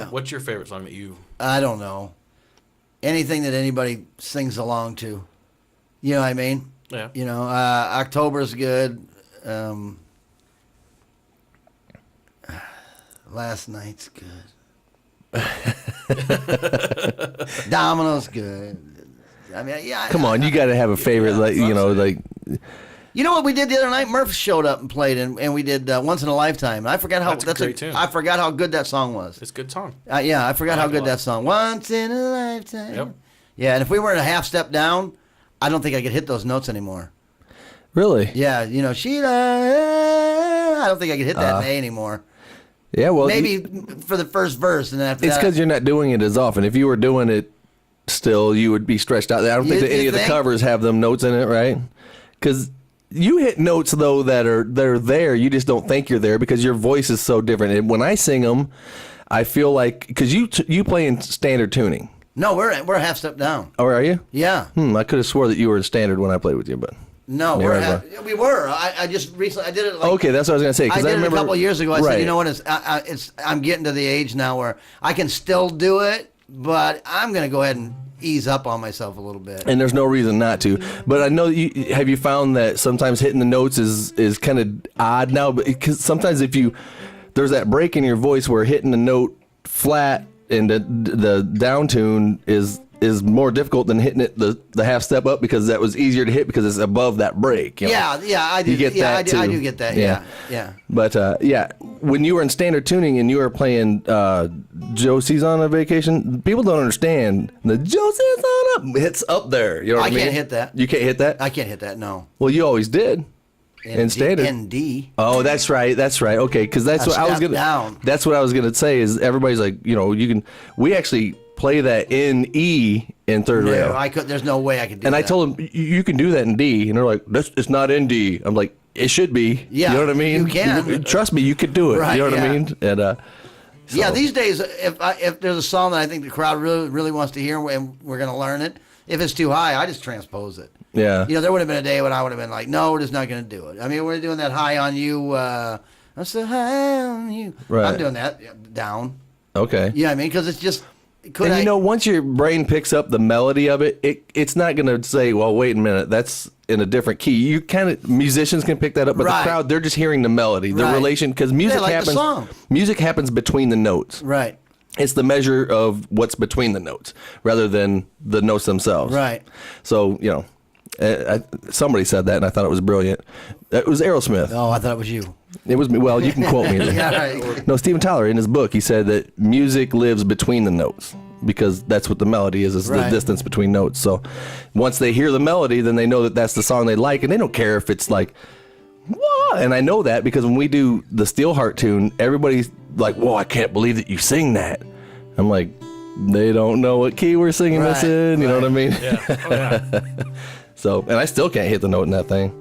Yeah. What's your favorite song that you... I don't know. Anything that anybody sings along to. You know what I mean? Yeah. You know, October's good. Last Night's good. Domino's good. I mean, yeah. Come on, you got to have a favorite, like you know, like. You know what we did the other night? Murph showed up and played, and we did Once in a Lifetime. I forgot how That's a great tune. I forgot how good that song was. It's a good song. Yeah, I forgot how good that song. Once in a lifetime. Yep. Yeah, and if we were a half step down, I don't think I could hit those notes anymore. Really? Yeah, you know, Sheila. I don't think I could hit that in A anymore. Yeah, well, maybe for the first verse, and then after it's that, because you're not doing it as often. If you were doing it still, you would be stretched out. I don't think that any of the covers have them notes in it, right? Because you hit notes though that are there. You just don't think you're there because your voice is so different. And when I sing them, I feel like because you play in standard tuning. No, we're a half step down. Oh, are you? Yeah. I could have swore that you were in standard when I played with you, but. No, we were. I just recently, I did it like... Okay, that's what I was going to say. I did remember, it a couple of years ago. I right. said, you know what, I'm getting to the age now where I can still do it, but I'm going to go ahead and ease up on myself a little bit. And there's no reason not to. But I know have you found that sometimes hitting the notes is kind of odd now? Because sometimes there's that break in your voice where hitting the note flat and the down tune is more difficult than hitting it the half step up because that was easier to hit because it's above that break. You know? Yeah, I do. You get that too. I do get that. Yeah. But when you were in standard tuning and you were playing Josie's on a Vacation, people don't understand the Josie's on a. It's up there. You know what I mean? I can't hit that. You can't hit that? I can't hit that. No. Well, you always did. In standard. In D. Oh, that's right. Okay, because that's what I was gonna. Down. That's what I was gonna say. Is everybody's like, you know, you can. We actually play that in E in third rail. I could. There's no way I could do that. And I told them you can do that in D, and they're like, it's not in D. I'm like, it should be. Yeah, you know what I mean. You can. Trust me, you could do it. Right, you know what I mean. And so. Yeah, these days, if there's a song that I think the crowd really wants to hear and we're gonna learn it, if it's too high, I just transpose it. Yeah. You know, there would have been a day when I would have been like, no, we're just not going to do it. I mean, we're doing that high on you. I'm so high on you. Right. I'm doing that down. Okay. Yeah, I mean, because it's just. You know, once your brain picks up the melody of it, it's not going to say, well, wait a minute, that's in a different key. You musicians can pick that up, but the crowd, they're just hearing the melody, the relation, because music happens. Music happens between the notes. Right. It's the measure of what's between the notes rather than the notes themselves. Right. So, you know. Somebody said that, and I thought it was brilliant. It was Aerosmith. Oh, I thought it was you. It was me. Well, you can quote me. Yeah, right. No, Steven Tyler, in his book, he said that music lives between the notes because that's what the melody is the distance between notes. So once they hear the melody, then they know that that's the song they like, and they don't care if it's like, what? And I know that because when we do the Steelheart tune, everybody's like, whoa, I can't believe that you sing that. I'm like, they don't know what key we're singing this in. You know what I mean? Yeah. Oh, yeah. So, and I still can't hit the note in that thing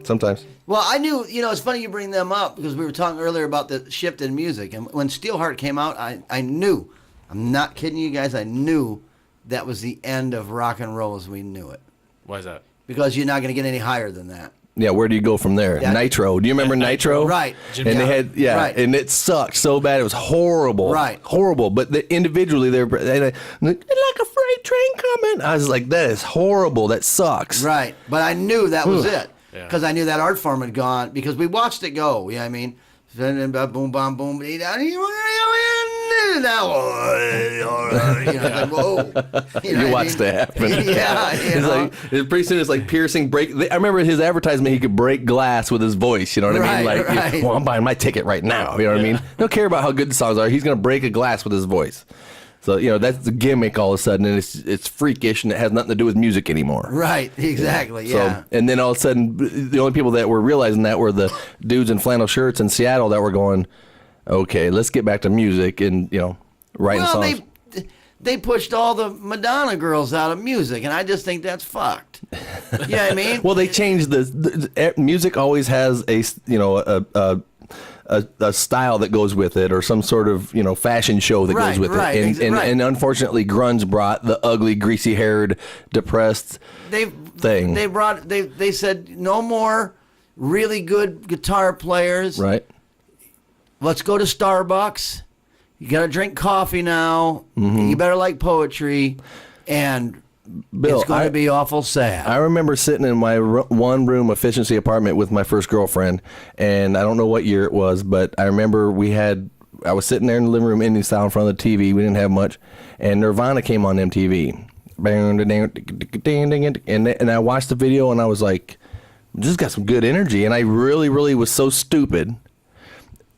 sometimes. Well, I knew, you know, it's funny you bring them up because we were talking earlier about the shift in music. And when Steelheart came out, I knew, I'm not kidding you guys, I knew that was the end of rock and roll as we knew it. Why is that? Because you're not going to get any higher than that. Yeah, where do you go from there? Nitro. Do you remember Nitro? Right. And they had, and it sucked so bad. It was horrible. Right. Horrible. But individually, they're like a freight train coming. I was like, that is horrible. That sucks. Right. But I knew that was it. Because I knew that art form had gone. Because we watched it go. You know what I mean? Boom, bam, boom. Like, whoa. You watched it happen. Yeah. It's pretty soon it's like piercing break. I remember his advertisement, he could break glass with his voice. You know what I mean? Like, well, I'm buying my ticket right now. You know what I mean? Don't care about how good the songs are. He's going to break a glass with his voice. So, you know, that's the gimmick all of a sudden, and it's freakish, and it has nothing to do with music anymore. Right, exactly, yeah. So, and then all of a sudden, the only people that were realizing that were the dudes in flannel shirts in Seattle that were going, okay, let's get back to music and, you know, writing songs. They pushed all the Madonna girls out of music, and I just think that's fucked. You know what I mean? Well, they changed the music always has a style that goes with it, or some sort of, you know, fashion show that goes with it. And unfortunately, grunge brought the ugly, greasy-haired, depressed thing. They said no more really good guitar players. Right. Let's go to Starbucks. you got to drink coffee now. You better like poetry. And Bill, it's going to be awful sad. I remember sitting in my one-room efficiency apartment with my first girlfriend, and I don't know what year it was, but I remember I was sitting there in the living room, Indian style, in front of the TV. We didn't have much, and Nirvana came on MTV. And I watched the video, and I was like, this has got some good energy. And I really, really was so stupid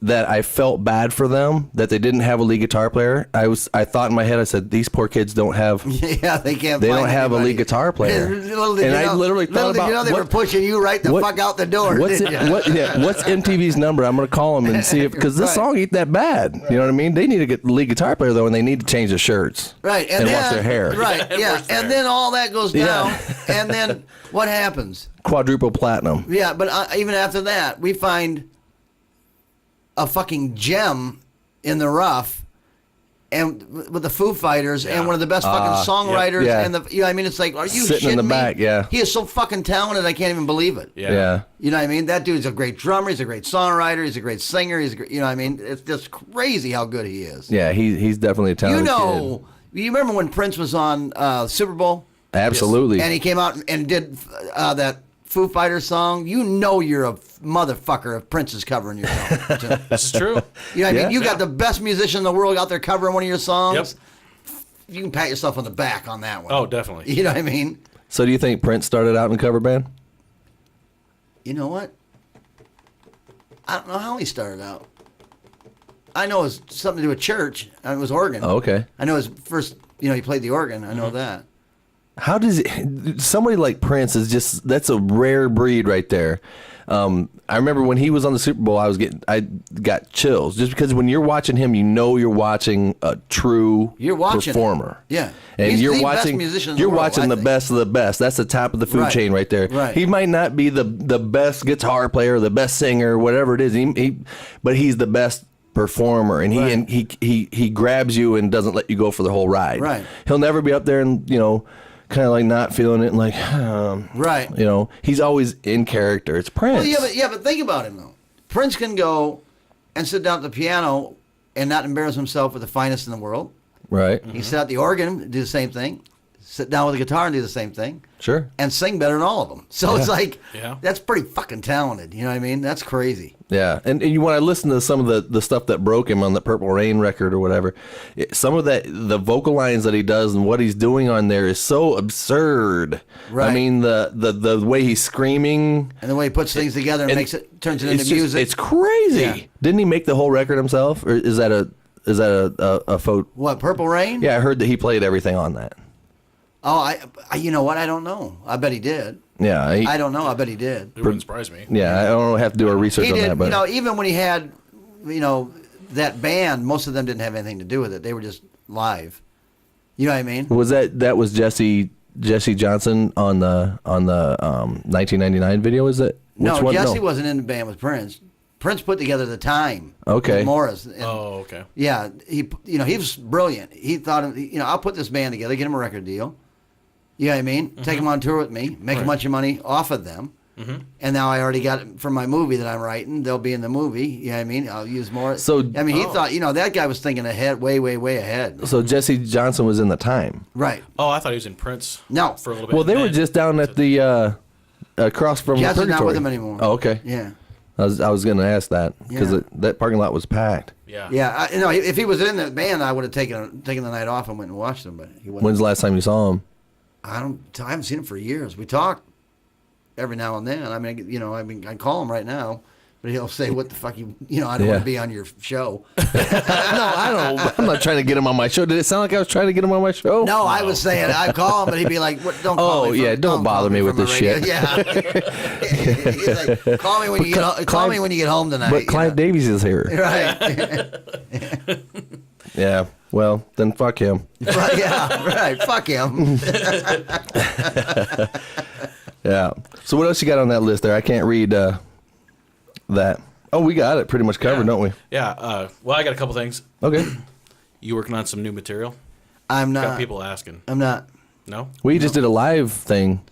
that I felt bad for them that they didn't have a lead guitar player. I thought in my head, I said, these poor kids don't have. Yeah, they can't. They don't have a lead guitar player. I literally thought about. They were pushing you right the fuck out the door. What's MTV's number? I'm gonna call them and see if because this song ain't that bad. You know what I mean? They need to get a lead guitar player though, and they need to change their shirts. Right, and wash their hair. Right, yeah, and then all that goes down, and then what happens? Quadruple platinum. Yeah, but even after that, we find a fucking gem in the rough, and with the Foo Fighters, and one of the best fucking songwriters, and the you know what I mean, it's like, are you sitting in the me? back? Yeah, he is so fucking talented, I can't even believe it. Yeah, you know what I mean. That dude's a great drummer. He's a great songwriter. He's a great singer. He's a great, you know what I mean. It's just crazy how good he is. Yeah, he's definitely a talented kid. You remember when Prince was on Super Bowl? Absolutely. And he came out and did that Foo Fighters song. You know you're a motherfucker if Prince is covering your song. This is true. You know what I mean? You got the best musician in the world out there covering one of your songs. Yep. You can pat yourself on the back on that one. Oh, definitely. You know what I mean? So do you think Prince started out in a cover band? You know what? I don't know how he started out. I know it was something to do with church. It was organ. Oh, okay. I know his first, he played the organ. I know that. How does somebody like Prince is just, that's a rare breed right there. I remember when he was on the Super Bowl, I got chills just because when you're watching him, you're watching a true performer. Yeah. And He's you're the watching, best musician in you're the world, watching the best of the best. That's the top of the food chain right there. Right. He might not be the best guitar player, the best singer, whatever it is. But he's the best performer, and he grabs you and doesn't let you go for the whole ride. Right. He'll never be up there and kind of like not feeling it and like right. He's always in character. It's Prince. Well, but think about him though. Prince can go and sit down at the piano and not embarrass himself with the finest in the world. Right. He sit at the organ, do the same thing. Sit down with the guitar and do the same thing. Sure. And sing better than all of them. So it's like, that's pretty fucking talented. You know what I mean? That's crazy. Yeah. And when I listen to some of the stuff that broke him on the Purple Rain record or whatever, some of the vocal lines that he does and what he's doing on there is so absurd. Right. I mean, the way he's screaming. And the way he puts things together and turns it into music. It's crazy. Yeah. Didn't he make the whole record himself? Or is that a photo? What, Purple Rain? Yeah, I heard that he played everything on that. Oh, I you know what? I don't know. I bet he did. Yeah. I don't know. I bet he did. It wouldn't surprise me. Yeah, I don't have to do a research on that. But even when he had, that band, most of them didn't have anything to do with it. They were just live. You know what I mean? Was that was Jesse Johnson on the 1999 video? Is it? No, Jesse wasn't in the band with Prince. Prince put together The Time. Okay. With Morris. And, okay. Yeah, he was brilliant. He thought, I'll put this band together, get him a record deal. You know what I mean? Mm-hmm. Take them on tour with me, make a bunch of money off of them. Mm-hmm. And now I already got it for my movie that I'm writing. They'll be in the movie. You know what I mean? I'll use more. So he thought, that guy was thinking ahead, way, way, way ahead. So Jesse Johnson was in The Time. Right. Oh, I thought he was in Prince. No. For a little bit. Well, they were just down at the across from Jesse's Purgatory. not with him anymore. Oh, okay. Yeah. I was going to ask that because that parking lot was packed. Yeah. Yeah. If he was in the band, I would have taken the night off and went and watched him. But he wasn't. When's the last time you saw him? I haven't seen him for years. We talk every now and then. I mean, I call him right now, but he'll say, "What the fuck I don't want to be on your show." No, I don't. I'm not trying to get him on my show. Did it sound like I was trying to get him on my show? No, I was saying I call him, but he'd be like, "What? Don't call me." Don't bother me with this shit. Yeah. He's like, "Call me when you get home tonight." But Clive Davies is here. Right. Yeah. Well, then fuck him. Yeah. Right. Fuck him. Yeah. So what else you got on that list there? I can't read that. Oh, we got it pretty much covered, don't we? Yeah. Well, I got a couple things. Okay. You working on some new material? I'm not. Got people asking. I'm not. No? We just did a live thing.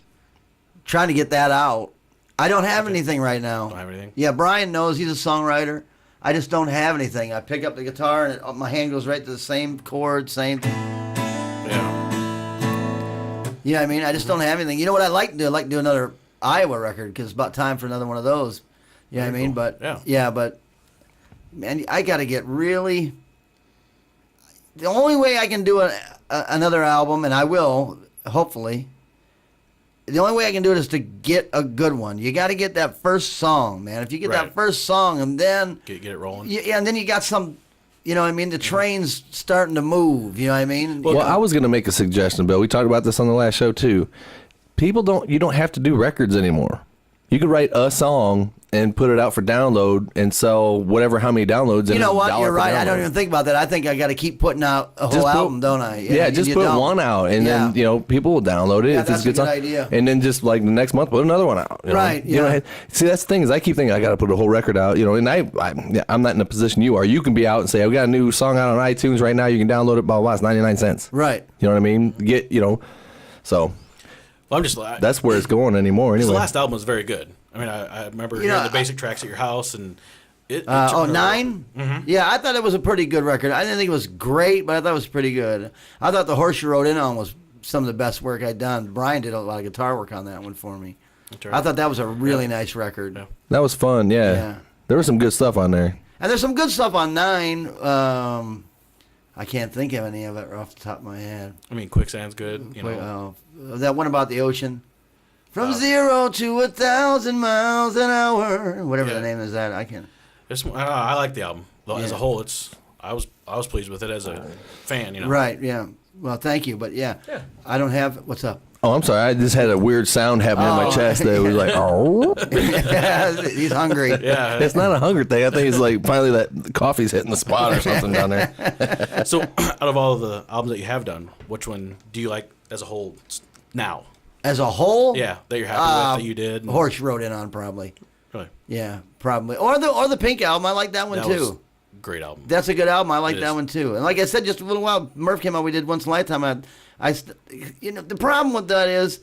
Trying to get that out. I don't have anything right now. Don't have anything? Yeah, Brian knows he's a songwriter. I just don't have anything. I pick up the guitar and my hand goes right to the same chord, same thing. Yeah. You know what I mean? I just don't have anything. You know what I like to do? I like to do another Iowa record because it's about time for another one of those. You know what I mean? Cool. But but man, I got to get really. The only way I can do another album, and I will, hopefully. The only way I can do it is to get a good one. You got to get that first song, man. If you get that first song and then get it rolling. Yeah, and then you got some. You know what I mean? The train's starting to move. You know what I mean? Well, I was going to make a suggestion, Bill. We talked about this on the last show too. You don't have to do records anymore. You could write a song and put it out for download and sell how many downloads. You know what? You're right. I don't even think about that. I think I got to keep putting out a whole album, don't I? Yeah, just put one out, and then people will download it. Yeah, if that's it's a good idea. And then just like the next month, put another one out. Right. You know, see, that's the thing is I keep thinking I got to put a whole record out. You know, and I'm not in a position you are. You can be out and say I've got a new song out on iTunes right now. You can download it. Blah blah. It's 99 cents. Right. You know what I mean? So. Well, I'm just like that's where it's going anymore. Anyway, the last album was very good. I mean, I remember hearing the basic tracks at your house, and it 9? Mm-hmm. Yeah, I thought it was a pretty good record. I didn't think it was great, but I thought it was pretty good. I thought the Horse You Rode In On was some of the best work I'd done. Brian did a lot of guitar work on that one for me. Right. I thought that was a really nice record. Yeah. That was fun, yeah. There was some good stuff on there. And there's some good stuff on 9. I can't think of any of it off the top of my head. I mean, Quicksand's good. You know. That one about the ocean. From 0 to 1,000 miles an hour. Whatever the name is that. I can't. I like the album. As a whole, I was pleased with it as a fan, you know. Right, yeah. Well, thank you, but I don't have. What's up? Oh, I'm sorry. I just had a weird sound happening in my chest that was like, oh. He's hungry. Yeah. It's not a hunger thing. I think it's like finally that coffee's hitting the spot or something down there. So, out of all of the albums that you have done, which one do you like as a whole now? As a whole? Yeah, that you're happy with, that you did. Horse You Rode In On, probably. Really? Yeah, probably. Or the Pink album. I like that one, too. Was a great album. That's a good album. I like that one, too. And like I said, just a little while, Murph came out, we did Once in a Lifetime. The problem with that is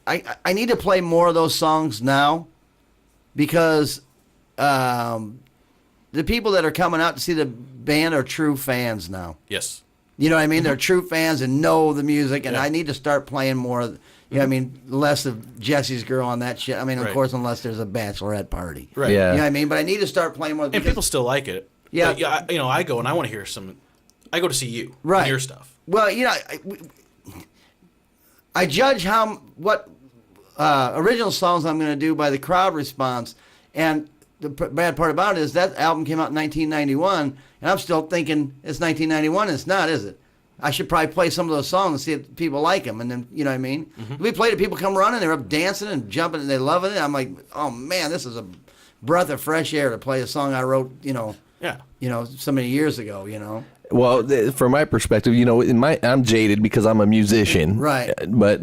I need to play more of those songs now because the people that are coming out to see the band are true fans now. Yes. You know what I mean? They're true fans and know the music, and I need to start playing more. You know what I mean? Less of Jesse's Girl on that shit. I mean, of course, unless there's a bachelorette party. Right. Yeah. You know what I mean? But I need to start playing more. And people still like it. Yeah. But, I go and I want to hear some. I go to see you. Right. And your stuff. Well, I judge what original songs I'm going to do by the crowd response. And the bad part about it is that album came out in 1991, and I'm still thinking it's 1991. It's not, is it? I should probably play some of those songs and see if people like them. And then, you know what I mean? Mm-hmm. We played it, people come running, they're up dancing and jumping, and they loving it. I'm like, oh, man, this is a breath of fresh air to play a song I wrote, so many years ago, Well, from my perspective, I'm jaded because I'm a musician. Right. But,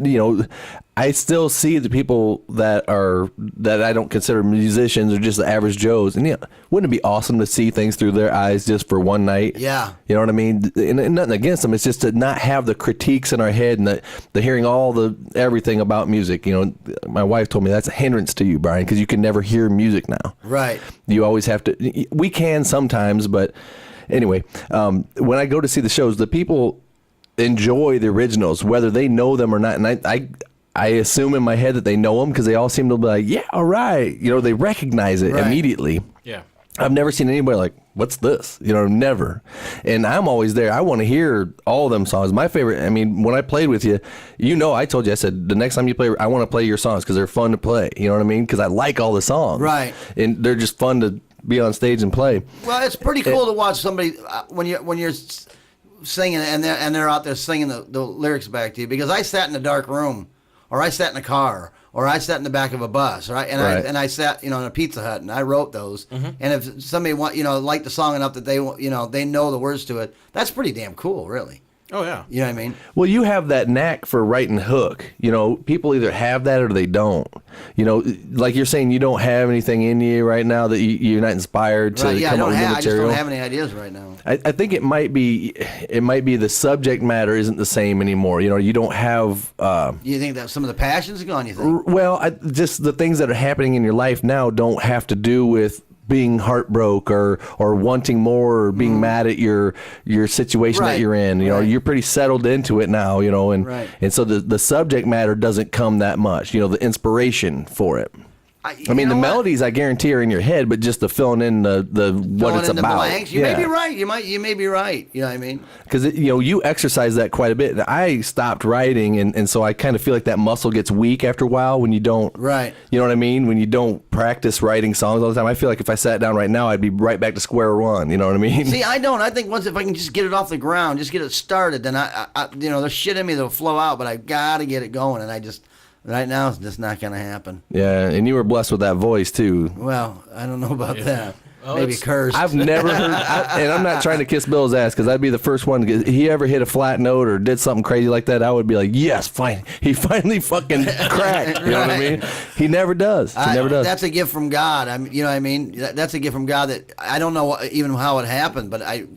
I still see the people that I don't consider musicians or just the average Joes. And, wouldn't it be awesome to see things through their eyes just for one night? Yeah. You know what I mean? And nothing against them. It's just to not have the critiques in our head and the hearing everything about music. My wife told me that's a hindrance to you, Brian, because you can never hear music now. Right. You always have to. We can sometimes, but anyway, when I go to see the shows, the people enjoy the originals, whether they know them or not. And I assume in my head that they know them because they all seem to be like, yeah, all right. They recognize it immediately. Yeah. I've never seen anybody like, what's this? Never. And I'm always there. I want to hear all them songs. My favorite, when I played with you, I told you, I said, the next time you play, I want to play your songs because they're fun to play. You know what I mean? Because I like all the songs. Right. And they're just fun to be on stage and play. Well, it's pretty cool to watch somebody when you're singing and they're out there singing the lyrics back to you, because I sat in a dark room, or I sat in a car, or I sat in the back of a bus, right? And I sat in a Pizza Hut and I wrote those. Mm-hmm. And if somebody liked the song enough that they know the words to it, that's pretty damn cool, really. Oh, yeah. You know what I mean? Well, you have that knack for writing hook. People either have that or they don't. Like you're saying, you don't have anything in you right now that you're not inspired to come up with new material. I just don't have any ideas right now. I think it might be the subject matter isn't the same anymore. You don't have. You think that some of the passion's gone? You think? Well, just the things that are happening in your life now don't have to do with being heartbroken or wanting more or being mad at your situation that you're in. You know, you're pretty settled into it now, you know, and so the subject matter doesn't come that much, you know, the inspiration for it. I mean, the melodies, I guarantee, are in your head, but just the filling in the what it's about. Blanks. You may be right. You may be right. You know what I mean? Because you know, you exercise that quite a bit. I stopped writing, and so I kind of feel like that muscle gets weak after a while when you don't. Right. You know what I mean? When you don't practice writing songs all the time, I feel like if I sat down right now, I'd be right back to square one. You know what I mean? See, I don't. I think once if I can just get it off the ground, just get it started, then I you know, there's shit in me that'll flow out, but I gotta get it going, and I just. Right now, it's just not going to happen. Yeah, and you were blessed with that voice, too. Well, I don't know about that. Well, maybe cursed. I've never heard, and I'm not trying to kiss Bill's ass, because I'd be the first one to get, he ever hit a flat note or did something crazy like that, I would be like, yes, fine. He finally fucking cracked. You know what I mean? He never does. He never does. That's a gift from God. You know what I mean? That's a gift from God that I don't know even how it happened, but I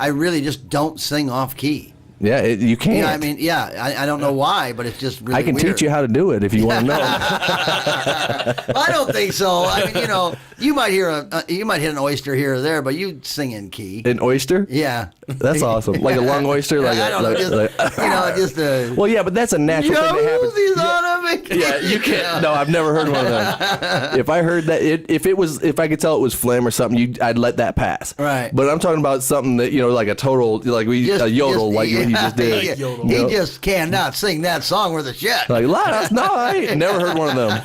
really just don't sing off key. Yeah, you can't. You know, I mean, I don't know why, but it's just really I can weird. teach you how to do it if you want to know. I don't think so. I mean, you know, you might hit an oyster here or there, but you sing in key. An oyster? Yeah. That's awesome. Like a lung oyster? Like I don't know. Just a... Well, yeah, but that's a natural thing that happens. Yeah, you can't. No, I've never heard one of them. If I heard that, if I could tell it was phlegm or something, I'd let that pass. Right. But I'm talking about something that, you know, like a total, like a yodel, like what you just did. He just cannot sing that song worth a shit. Like, no, I ain't never heard one of them.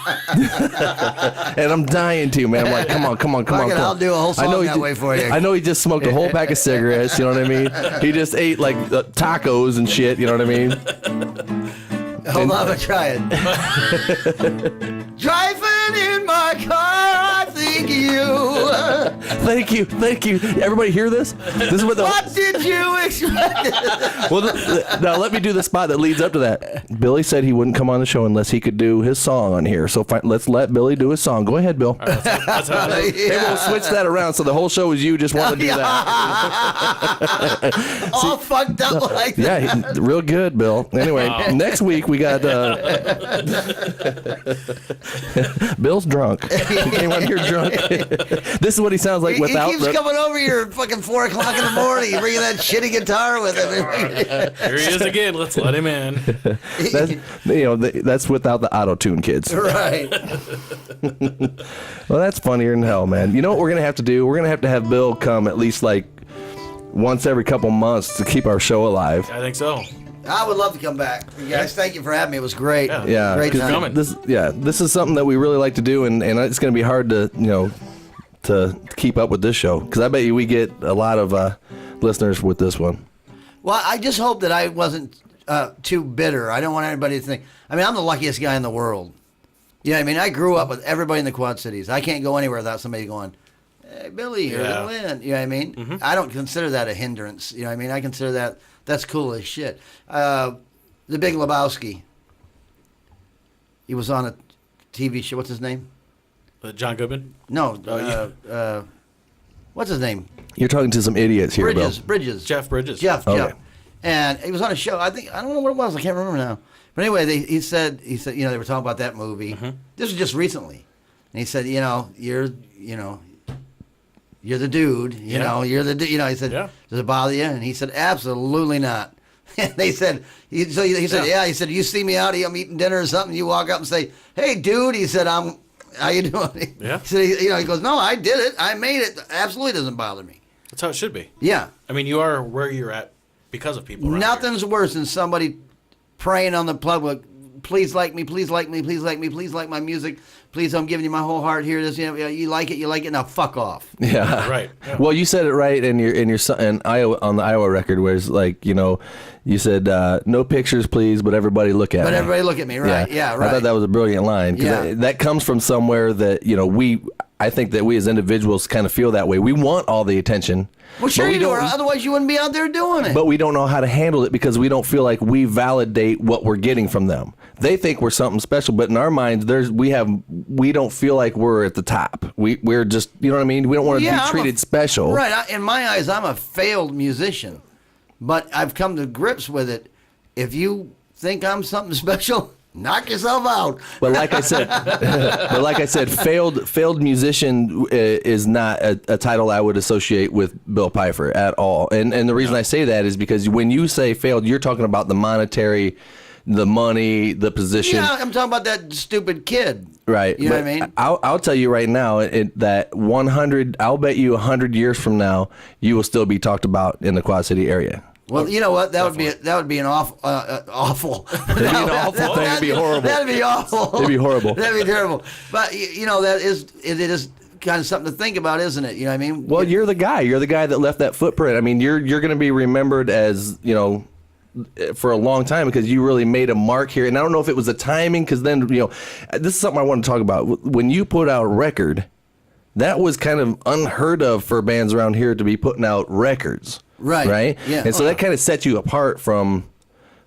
And I'm dying to, man. I'm like, come on. I'll do a whole song that way for you. I know he just smoked a whole pack of cigarettes, you know what I mean? He just ate like tacos and shit, you know what I mean? Hold on, I'm trying. Driving in my car, I think you. Thank you. Everybody hear this? This is what did you expect? Well, now let me do the spot that leads up to that. Billy said he wouldn't come on the show unless he could do his song on here. So let's let Billy do his song. Go ahead, Bill. Right, that's how Maybe we'll switch that around so the whole show is you just want to do that. All fucked up like that. Yeah, real good, Bill. Anyway, next week we got Bill's drunk. He came on here drunk. This is what he sounds like without. He keeps coming over here at fucking 4 o'clock in the morning, bringing that shitty guitar with him. Here he is again. Let's let him in. That's without the auto-tune, kids. Right. Well, that's funnier than hell, man. You know what we're gonna have to do? We're gonna have to have Bill come at least like once every couple months to keep our show alive. I think so. I would love to come back. You guys, thank you for having me. It was great. Yeah, great time. This is something that we really like to do, and it's going to be hard to to keep up with this show, because I bet you we get a lot of listeners with this one. Well, I just hope that I wasn't too bitter. I don't want anybody to think. I mean, I'm the luckiest guy in the world. You know what I mean? I grew up with everybody in the Quad Cities. I can't go anywhere without somebody going, "Hey, Billy, you're the Lynn." You know what I mean? Mm-hmm. I don't consider that a hindrance. You know what I mean? I consider that's cool as shit. The Big Lebowski. He was on a TV show. What's his name? John Goodman? No. What's his name? You're talking to some idiots here, Bill. Bridges. Jeff Bridges. Jeff. And he was on a show. I don't know what it was. I can't remember now. But anyway, he said, they were talking about that movie. Mm-hmm. This was just recently. And he said, you're the dude. You're the dude. He said, does it bother you? And he said, absolutely not. And they said, he said, He said, you see me out, I'm eating dinner or something. You walk up and say, hey, dude. He said, how you doing? Yeah. He said, he goes, no, I did it. I made it. Absolutely doesn't bother me. That's how it should be. Yeah. I mean, you are where you're at because of people. Nothing's worse than somebody praying on the public, please like me, please like me, please like me, please like my music, please, I'm giving you my whole heart here. This, you like it, now fuck off. Yeah, right. Yeah. Well, you said it right in your son in Iowa on the Iowa record, where it's like you said no pictures, please, but everybody look at me. But everybody look at me, right? Yeah, right. I thought that was a brilliant line, because that comes from somewhere that I think that we as individuals kind of feel that way. We want all the attention. Well, sure you do, or otherwise you wouldn't be out there doing it. But we don't know how to handle it because we don't feel like we validate what we're getting from them. They think we're something special, but in our minds, we don't feel like we're at the top. We're just, you know what I mean? We don't want to be treated special. Right. In my eyes, I'm a failed musician, but I've come to grips with it. If you think I'm something special, knock yourself out. But like I said, failed musician is not a title I would associate with Bill Peiffer at all. And the reason I say that is because when you say failed, you're talking about the monetary, the money, the position. Yeah, I'm talking about that stupid kid. Right. You know what I mean? I'll tell you right now that 100, I'll bet you 100 years from now, you will still be talked about in the Quad City area. Well, you know what? That would be an awful. It'd be an awful thing. It'd be horrible. That'd be awful. It'd be horrible. That'd be terrible. But you know, it is kind of something to think about, isn't it? You know what I mean? Well, you're the guy. You're the guy that left that footprint. I mean, you're going to be remembered as, you know, for a long time because you really made a mark here. And I don't know if it was the timing, because then, you know, this is something I want to talk about. When you put out a record, that was kind of unheard of for bands around here to be putting out records. Right. Yeah. And so that kind of set you apart from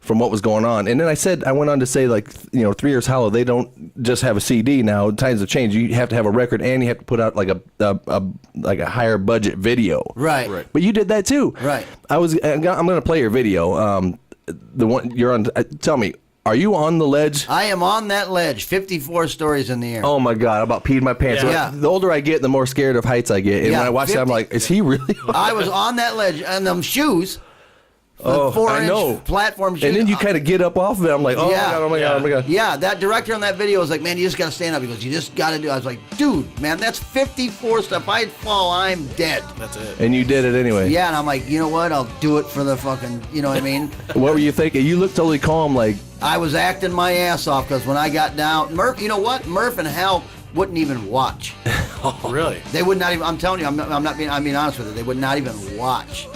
what was going on. And then I went on to say, like, you know, 3 Years Hollow, they don't just have a CD now. Times have changed. You have to have a record and you have to put out like a higher budget video. Right. But you did that too. Right. I'm going to play your video. The one you're on. Tell me, are you on the ledge? I am on that ledge, 54 stories in the air. Oh my God! I about peed my pants. Yeah. The older I get, the more scared of heights I get. And Yeah, when I watch that, I'm like, is he really? I was on that ledge and them shoes. Oh, 4-inch I know. platform shoes. And then you kind of get up off of it. I'm like, oh Yeah. my God, oh my God, oh my God. Yeah, that director on that video was like, man, you just got to stand up. He goes, you just got to do it. I was like, dude, man, that's 54 stuff. If I fall, I'm dead. That's it. And you did it anyway. Yeah, and I'm like, you know what? I'll do it for the fucking, you know what I mean? What were you thinking? You looked totally calm, like. I was acting my ass off because when I got down, Murph, you know what? Murph and Hal wouldn't even watch. Really? They would not even. I'm telling you, I'm being honest with you. They would not even watch.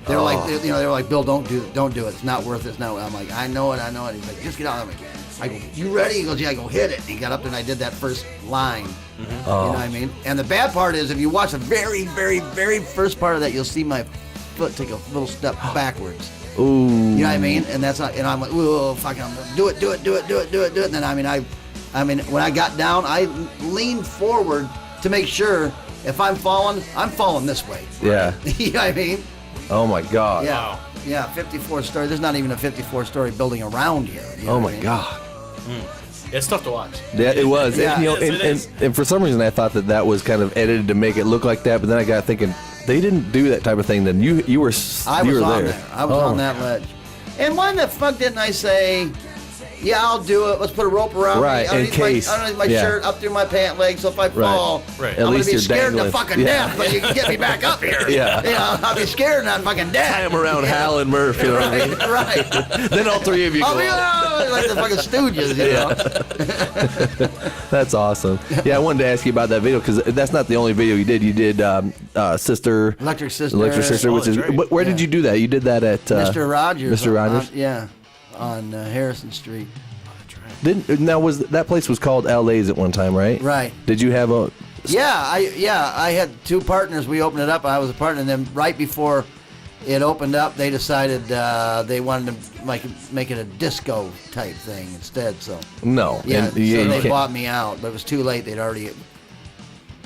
They were like, you know, they were like, Bill, don't do it. It's not worth it. It's not. I'm like, I know it. He's like, just get out. I'm like, I go, you ready? He goes, yeah. I go, hit it. And he got up there and I did that first line. You know what I mean? And the bad part is, if you watch the very, very, very first part of that, you'll see my foot take a little step backwards. Ooh. You know what I mean? And that's not. And I'm like, oh, fucking, I'm gonna do it. And then I mean, when I got down, I leaned forward to make sure if I'm falling this way. Yeah. You know what I mean? Oh my God. Yeah. Wow. Yeah, 54 story. There's not even a 54-story building around here. You know Oh what my I mean? God. It's tough to watch. Yeah, it was. Yeah. And, you know, Yes, it is. and for some reason I thought that was kind of edited to make it look like that, but then I got thinking they didn't do that type of thing. Then you were I was on there. there. I was on that ledge. And why the fuck didn't I say, yeah, I'll do it. Let's put a rope around Right, me. in case. I don't need my Yeah. shirt up through my pant leg, so if I fall, Right. At I'm going least to be you're scared dangling. to fucking Yeah. death, but you can get me back up here. Yeah. You know, I'll be scared and I'm fucking dead. Tie him around Hal and Murph, you know what I mean? Right. Then all three of you go. I'll be like the fucking Stooges, you know? That's awesome. Yeah, I wanted to ask you about that video because that's not the only video you did. You did Sister, Electric Sister. Electric Sister, Oh, which is. that's right. Where did you do that? You did that at Mr. Rogers. Mr. Rogers. On Harrison Street. That place was called LA's at one time, right? Right. Did you have a? I had two partners. We opened it up. I was a partner, and then right before it opened up, they decided they wanted to make it a disco type thing instead. So No. yeah, And so you they can't- bought me out, but it was too late. They'd already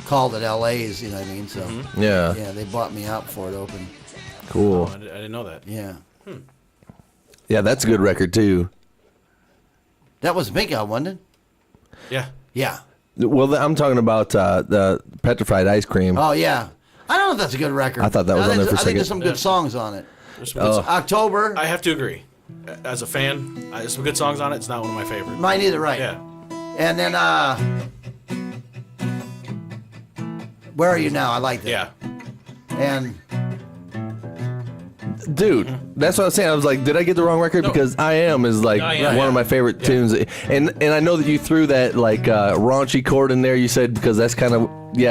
called it LA's. You know what I mean? So Yeah. yeah, they bought me out before it opened. Cool. I didn't know that. Yeah, Yeah, that's a good record too. that was Mink-Out, wasn't it? Yeah. Yeah. Well, I'm talking about the Petrified Ice Cream. Oh yeah. I don't know if that's a good record. I thought that was on there for a I think second. there's some good songs on it. There's some good songs. October. I have to agree. As a fan, there's some good songs on it. It's not one of my favorites. Mine either, right? Yeah. And then, Where Are You Now? I like that. Yeah. And Dude, that's what I was saying. I was like, did I get the wrong record? No. Because I Am is like I Am, one of yeah. my favorite tunes. And I know that you threw that like raunchy chord in there. You said because that's kind of the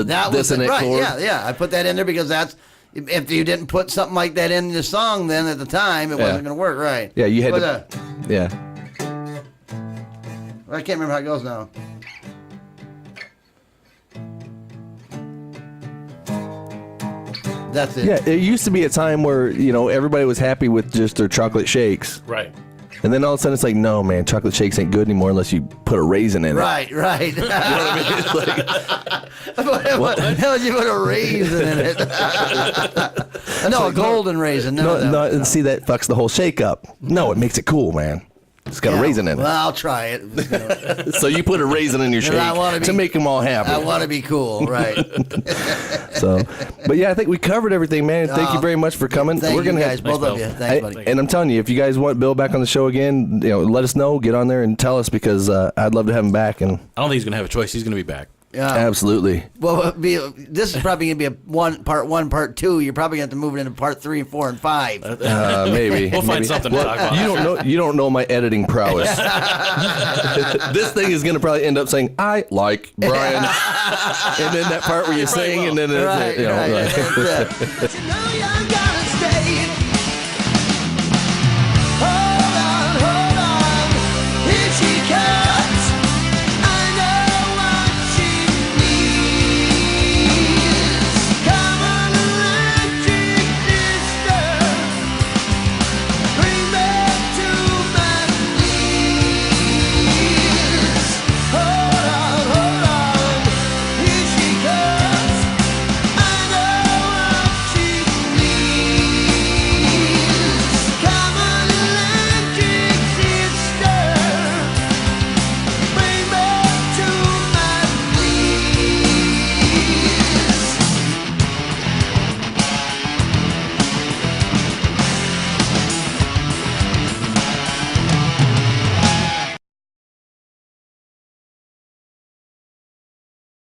that was dissonant right. chord. Yeah. I put that in there because that's if you didn't put something like that in the song, then at the time it wasn't going to work, right? Yeah, you had But, to. Yeah. I can't remember how it goes now. That's it. Yeah, it used to be a time where, everybody was happy with just their chocolate shakes. Right. And then all of a sudden it's like, no, man, chocolate shakes ain't good anymore unless you put a raisin in it. Right. You know what I mean? It's like, What the hell did you put a raisin in it? No, a golden raisin. no, and see, that fucks the whole shake up. No, it makes it cool, man. It's got a raisin in it. Well, I'll try it. So you put a raisin in your shake to make them all happy. I want to be cool, right? So, but yeah, I think we covered everything, man. Thank you very much for coming. Thank you guys, both of you. Thanks, buddy. And I'm telling you, if you guys want Bill back on the show again, let us know. Get on there and tell us because I'd love to have him back. And I don't think he's gonna have a choice. He's gonna be back. Yeah. Absolutely. Well, this is probably going to be part one, part two. You're probably going to have to move it into part 3 and 4 and 5. Maybe We'll find something to talk about. You don't know my editing prowess. This thing is going to probably end up saying, I like Brian. And then that part where you sing, and then right. you know, Right. like, That's it.